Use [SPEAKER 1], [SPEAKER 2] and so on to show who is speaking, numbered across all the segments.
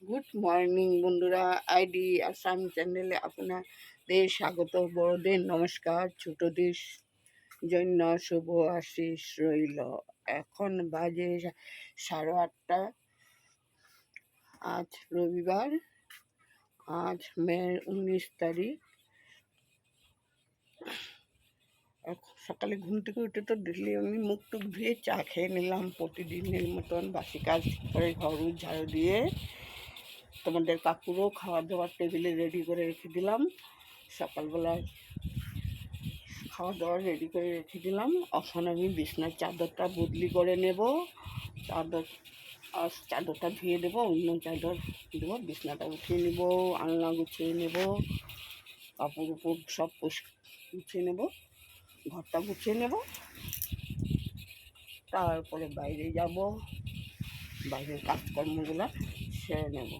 [SPEAKER 1] Good morning বন্ধুরা, ID Assam চ্যানেলে আপনাদের স্বাগত। বড়দের নমস্কার, ছোটদের জন্য শুভ আশিস রইল। এখন বাজে 8:30। আজ রবিবার, আজ মের 19 তারিখ। সকালে ঘুম থেকে উঠে তো ডেলি আমি মুখ টুক ধুয়ে চা খেয়ে নিলাম, প্রতিদিনের মতন বাসি কাজ করে ঘর ঝাড়ু দিয়ে তোমাদের কাকুরও খাওয়া দাওয়ার টেবিলে রেডি করে রেখে দিলাম। সকালবেলা খাওয়া দাওয়া রেডি করে রেখে দিলাম। এখন আমি বিছনার চাদরটা বদলি করে নেব। চাদরটা ধুয়ে দেবো, অন্য চাদর দেবো, বিছনাটা উঠিয়ে নেব, আলনা গুছিয়ে নেব, কাপড় উপর সব গুছিয়ে নেব, ঘরটা গুছিয়ে নেব। তারপরে বাইরে যাব, বাইরের কাজকর্মগুলো সেরে নেব।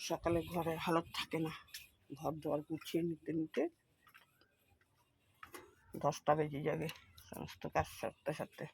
[SPEAKER 1] সকালে ঘরের হালত থাকে না, ঘর দুয়ার গুছিয়ে নিতে নিতে 10টা বেজে যাবে সমস্ত কাজ সারতে সারতে।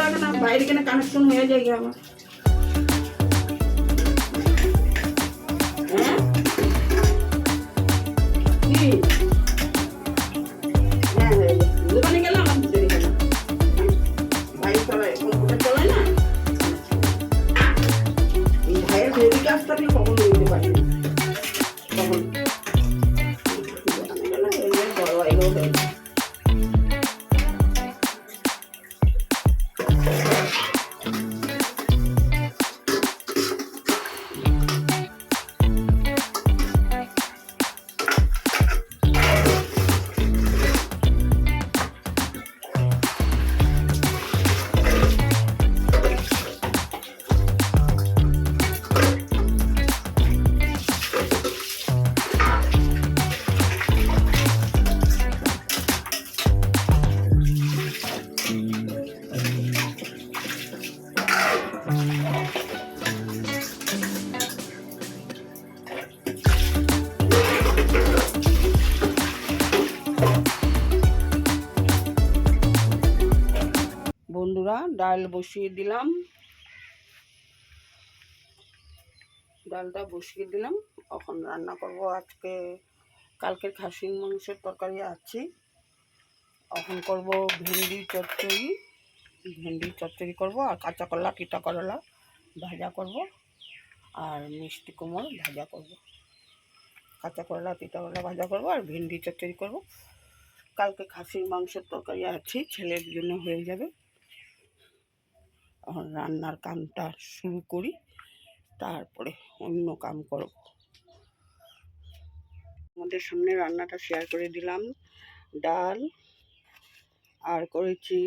[SPEAKER 1] লাগে না, বাইরে কেন কানেকশন হয়ে যায় আমার। হ্যাঁ কি হ্যাঁ হয়ে যায়, দোকানে গেলে আমার দেরি হয় না, ভাই চালায় কম্পিউটার চালায় না, ভাইয়ের হেভি কাজ থাকলে কখনো নিতে পারি না, তখন দোকানে গেলে বড় ভাইও হয়ে যায়। বন্ধুরা ডাল বসিয়ে দিলাম, ডালটা বসিয়ে দিলাম, এখন রান্না করব। আজকে কালকের খাসির মাংসের তরকারি আছে, এখন করব ভেন্ডি চচ্চড়ি, ভেন্ডি চচ্চড়ি করব, আর কাঁচা কলা তিতা করলা ভাজা করব, আর মিষ্টি কুমড় ভাজা করব। কাঁচা করলা তিতা করলা ভাজা করব আর ভেন্ডি চচ্চড়ি করব। কালকে খাসির মাংসের তরকারি আছে, ছেলের জন্য হয়ে যাবে। এখন রান্নার কামটা শুরু করি, তারপরে অন্য কাম করব। আমাদের সামনে রান্নাটা শেয়ার করে দিলাম। ডাল আর করেছি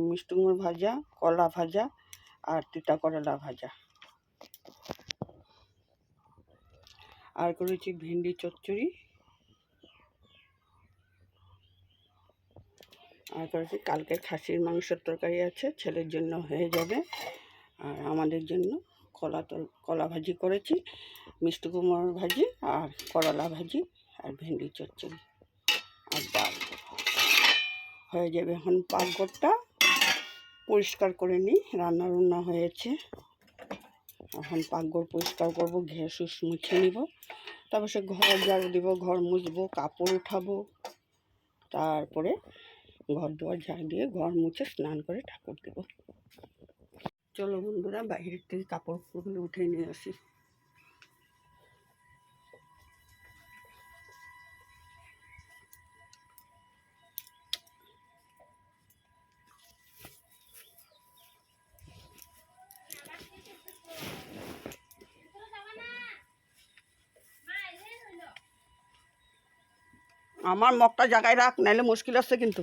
[SPEAKER 1] মিষ্টি কুমড়ো ভাজা, কলা ভাজা আর তিতা করলা ভাজা, আর করেছি ভেন্ডি চচ্চড়ি, আর করেছি কালকের খাসির মাংসের তরকারি আছে, ছেলের জন্য হয়ে যাবে। আর আমাদের জন্য কলা ভাজি করেছি, মিষ্টি কুমড়োর ভাজি আর করলা ভাজি আর ভেন্ডি চচ্চড়ি আর ডাল হয়ে যাবে। এখন পাকঘরটা পরিষ্কার করে নিই, রান্না হয়েছে। এখন পাকঘর পরিষ্কার করব, ঘেঁস মুছে নিব, তারপর সে ঘর ঝাড়ু দিব, ঘর মুছবো, কাপড় উঠাবো, তারপরে ঘর দুয়ার ঝাড়ু দিয়ে ঘর মুছে স্নান করে ঠাকুর দেব। চলো বন্ধুরা বাইরের থেকে কাপড়গুলো উঠে নিয়ে আসি। আমার মগটা জায়গায় রাখ, নাইলে মুশকিল আছে কিন্তু।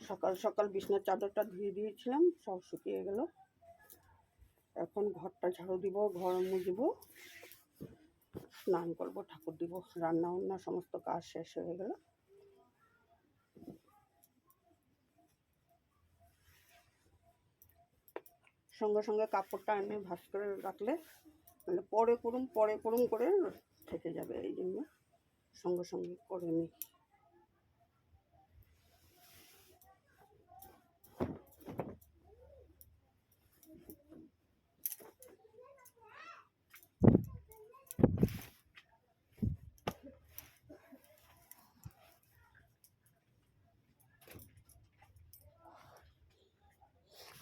[SPEAKER 1] সকাল সকাল বিছনার চাদরটা ধুয়ে দিয়েছিলাম, সব শুকিয়ে গেল। এখন ঘরটা ঝাড়ু দিব, ঘর মুছবো, স্নান করব, ঠাকুর দিব, রান্না বান্না সমস্ত কাজ শেষ হয়ে গেল। সঙ্গে সঙ্গে কাপড়টা এনে ভাঁজ করে রাখলে মানে পরে করুম করে থেকে যাবে, এই জন্য সঙ্গে সঙ্গে করে নিই।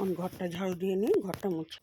[SPEAKER 1] আমি ঘরটা ঝাড়ু দিয়ে নিই, ঘরটা মুছে।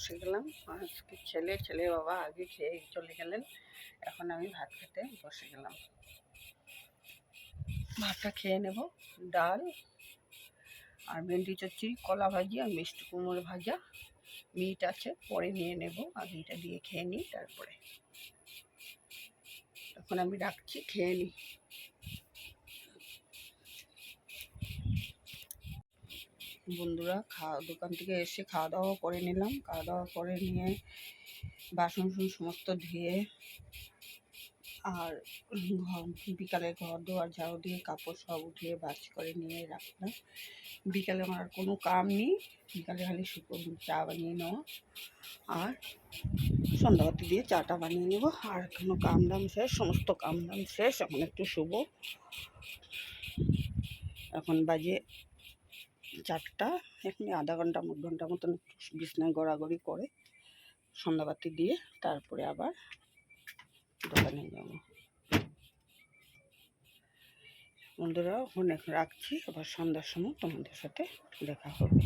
[SPEAKER 1] বসে গেলাম। আজকে ছেলে বাবা আগে খেয়ে চলে গেলেন, এখন আমি ভাত খেতে বসে গেলাম। ভাতটা খেয়ে নেব। ডাল আর ভেন্ডি চচ্চড়ি, কলা ভাজি আর মিষ্টি কুমড়ো ভাজা, মিট আছে পরে নিয়ে নেব। আগে এটা দিয়ে খেয়ে নিই, তারপরে এখন আমি রাখছি, খেয়ে নিই। বন্ধুরা, দোকান থেকে এসে খাওয়া দাওয়া করে নিলাম। খাওয়া দাওয়া করে নিয়ে বাসন সমস্ত ধুয়ে আর বিকালে ঘর দোয়ার ঝাড়ু দিয়ে কাপড় সব উঠিয়ে বাস করে নিয়ে রাখলাম। বিকালে আমার আর কোনো কাম নেই, বিকালে খালি চা বানিয়ে নেওয়া আর সন্ধ্যাবাতি দিয়ে চাটা বানিয়ে নেব। আর কোনো কাম দাম শেষ, সমস্ত কাম দাম শেষ। এখন একটু শুভ। এখন বাজে 4টা। এখানে আধা ঘন্টা 1 ঘন্টা মতন বিছনায় গড়াগড়ি করে সন্ধ্যাবাতি দিয়ে তারপরে আবার দোকানে যাব। বন্ধুরা, অনেক রাখছি, আবার সন্ধ্যার সময় তোমাদের সাথে দেখা হবে।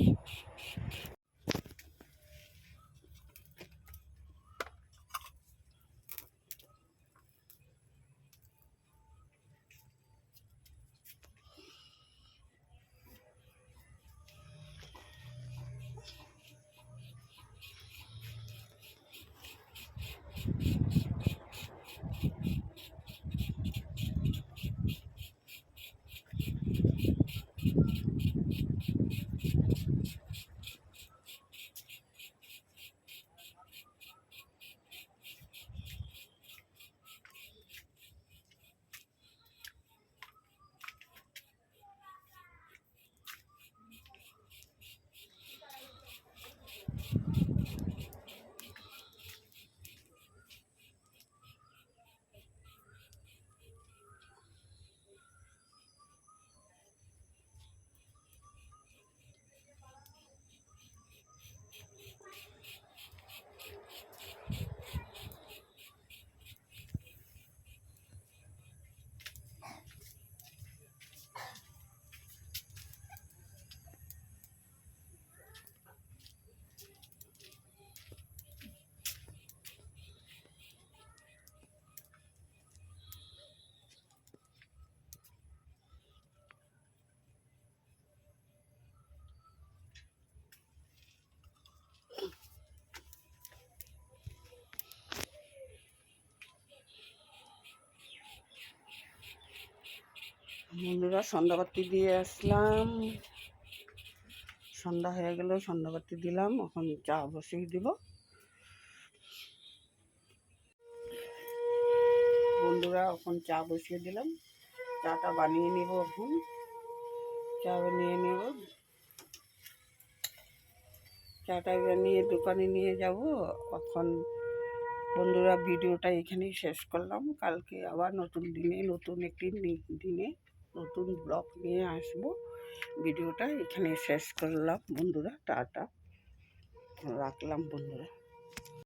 [SPEAKER 1] বন্ধুরা, সন্ধ্যাবাতি দিয়ে আসলাম। সন্ধ্যা হয়ে গেল, সন্ধ্যাবাতি দিলাম। এখন চা বসিয়ে দিব। বন্ধুরা, এখন চা বসিয়ে দিলাম। চাটা বানিয়ে নেব। এখন চা বানিয়ে নেব, চাটা বানিয়ে দোকানে নিয়ে যাব। এখন বন্ধুরা, ভিডিওটা এখানেই শেষ করলাম। কালকে আবার নতুন দিনে, নতুন একটি দিনে নতুন ব্লগ নিয়ে আসবো। ভিডিওটা এখানে শেষ করলাম বন্ধুরা। টাটা, রাখলাম বন্ধুরা।